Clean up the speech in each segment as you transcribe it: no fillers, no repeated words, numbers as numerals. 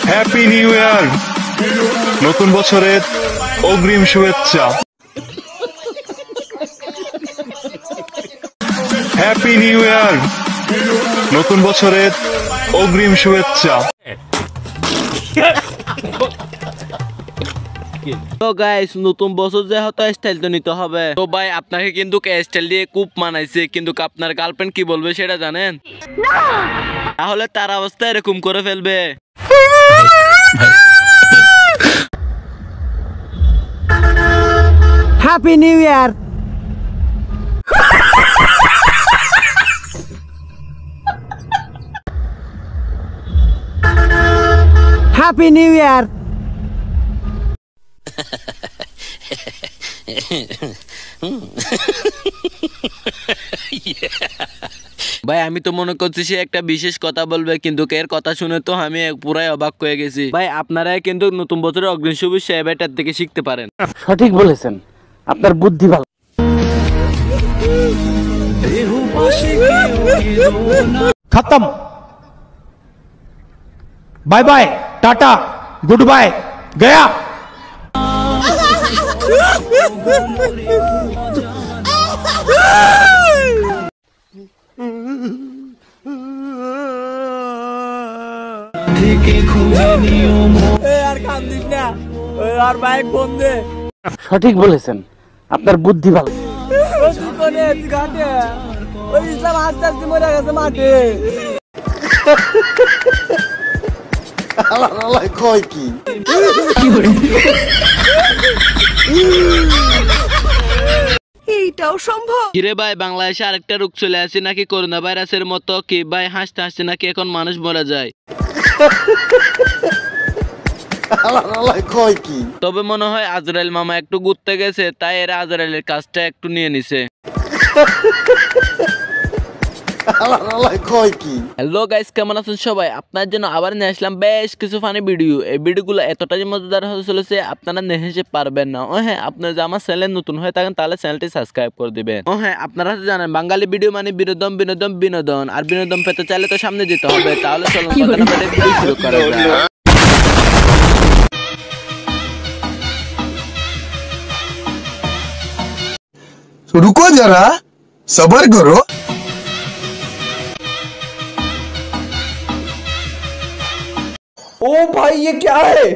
Happy new year, নতুন বছরের অগ্রিম শুভেচ্ছা। হ্যাপি নিউ ইয়ার, নতুন বছরের অগ্রিম শুভেচ্ছা। তো গাইস, নতুন বছর যে হতো স্টাইল তো নিতে হবে। তো ভাই আপনাকে কিন্তু স্টাইল দিয়ে খুব মানাইছে, কিন্তু আপনার গার্লফ্রেন্ড কি বলবে সেটা জানেন? তাহলে তার অবস্থা এরকম করে ফেলবে। Happy new year. Happy new year. ভাই আমি তো মনে করছি সে একটা বিশেষ কথা বলবে, কিন্তু এর কথা শুনে তো আমি পুরাই অবাক হয়ে গেছি। ভাই আপনারা কিন্তু নতুন বছরের অগ্রিম শুভেচ্ছা এটার থেকে শিখতে পারেন। সঠিক বলেছেন, আপনার বুদ্ধি ভালো। খতম, bye bye, tata, good bye, Gaya. সঠিক বলেছেন, আপনার বুদ্ধি ভালো। ইসলাম আস্তে আস্তে মরে গেছে মাঠে। কয় কি এইটাও সম্ভব? কিরে ভাই, বাংলাদেশে আরেকটা রোগ চলে আসে নাকি করোনা ভাইরাসের মতো? কি ভাই হাসতে হাসতে নাকি এখন মানুষ মরে যায়? তবে মনে হয় আজরাইল মামা একটু ঘুরতে গেছে, তাই এরা আজরাইলের কাজটা একটু নিয়ে নিছে। হ্যালো গাইস, কেমন আছেন সবাই? আপনার জন্য আবার নিয়ে আসলাম বেশ কিছু ফানি ভিডিও। এই ভিডিওগুলো এতটাই মজাদার হতে চলেছে আপনারা নেহেসে পারবেন না। ও হ্যাঁ, আপনারা যদি আমার চ্যানেলে নতুন হয়ে থাকেন তাহলে চ্যানেলটি সাবস্ক্রাইব করে দিবেন। ও হ্যাঁ, আপনারা তো জানেন বাঙালি ভিডিও মানে বিনোদন বিনোদন বিনোদন, আর বিনোদন পেতে চাইলে তো সামনে যেতে হবে। তাহলে চলুন কথা না বলে ভিডিও শুরু করা যাক। रुको जरा, सबर करो। ओ भाई, ये क्या है?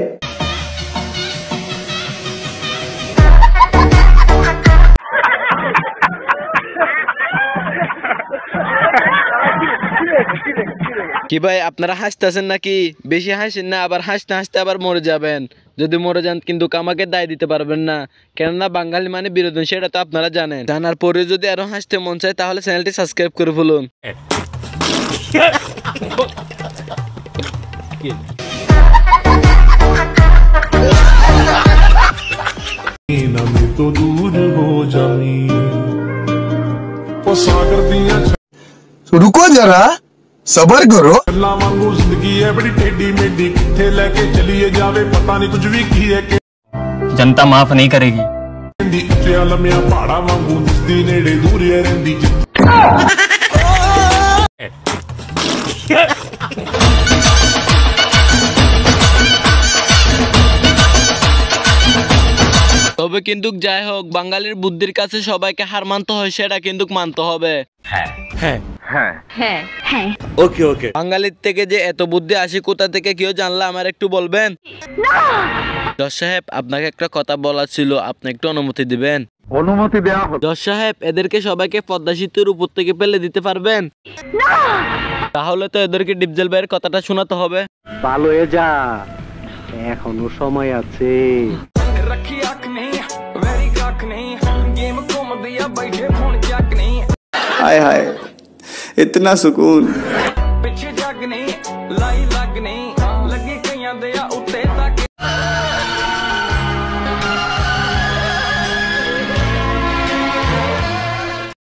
কি ভাই আপনারা হাসতেছেন নাকি? বেশি হাসেন না, আবার হাসতে হাসতে আবার মরে যাবেন। যদি মরে যান কিন্তু আমাকে দায় দিতে পারবেন না, কেননা বাঙালি মানে বিনোদন, সেটা তো আপনারা জানেন। জানার পরে যদি আরো হাসতে মন চায় তাহলে চ্যানেলটি সাবস্ক্রাইব করে ফেলুন। रुको जरा, सबर करो। जनता माफ नहीं करेगी। তবে কিন্তু যাই হোক, বাঙালির বুদ্ধির কাছে সবাইকে হার মানতে হয়, সেটা কিন্তু মানতে হবে। হ্যাঁ হ্যাঁ হ্যাঁ হ্যাঁ। ওকে ওকে। বাঙালির থেকে যে এত বুদ্ধি আসে কোথা থেকে কেউ জানলা আমার একটু বলবেন? জজ সাহেব, আপনাকে একটা কথা বলার ছিল, আপনি একটু অনুমতি দিবেন? অনুমতি দেওয়া হলো। জজ সাহেব, এদেরকে সবাইকে পদ্মা সেতুর উপর থেকে ফেলে দিতে পারবেন? তাহলে তো এদেরকে ডিপজল ভাইয়ের কথাটা শোনাতে হবে। ভালো হয়ে যা, এখনো সময় আছে। हाय हाय, इतना सुकून।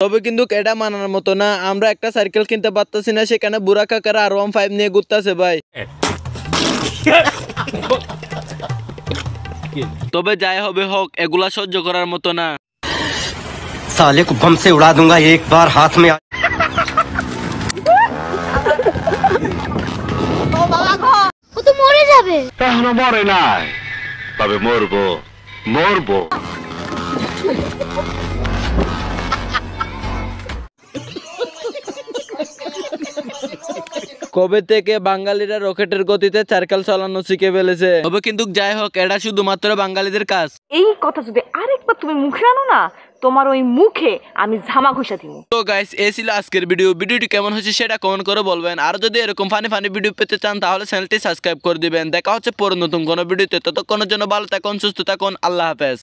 তবে কিন্তু এটা মানার মতো না, আমরা একটা সাইকেল কিনতে পারতেছি না, সেখানে বুড়া কাকারা আর 15 নিয়ে ঘুরতেছে ভাই। তবে যাই হবে হোক, এগুলা সহ্য করার মতো না। साले को बम से उड़ा दूंगा एक बार हाथ में। ও তো মরে যাবে। হবে? এখনো মরে নাই, তবে মরবো মরবো। কবে থেকে বাঙালিরা রকেটের গতিতে সাইকেল চালানো শিখে ফেলেছে? তবে কিন্তু যাই হোক, এটা শুধুমাত্র বাঙালিদের কাজ। এই কথা যদি আরেকবার তুমি মুখে আনো না, তোমার ওই মুখে আমি ঝামা ঘষা দিব। তো গাইস, এই ছিল আজকের ভিডিওটি কেমন হয়েছে সেটা কমেন্ট করে বলবেন। আর যদি এরকম ফানি ভিডিও পেতে চান তাহলে চ্যানেলটি সাবস্ক্রাইব করে দিবেন। দেখা হচ্ছে পরে নতুন কোনো ভিডিওতে। ততক্ষণের জন্য ভালো থাকুন, সুস্থ থাকুন, আল্লাহ হাফেজ।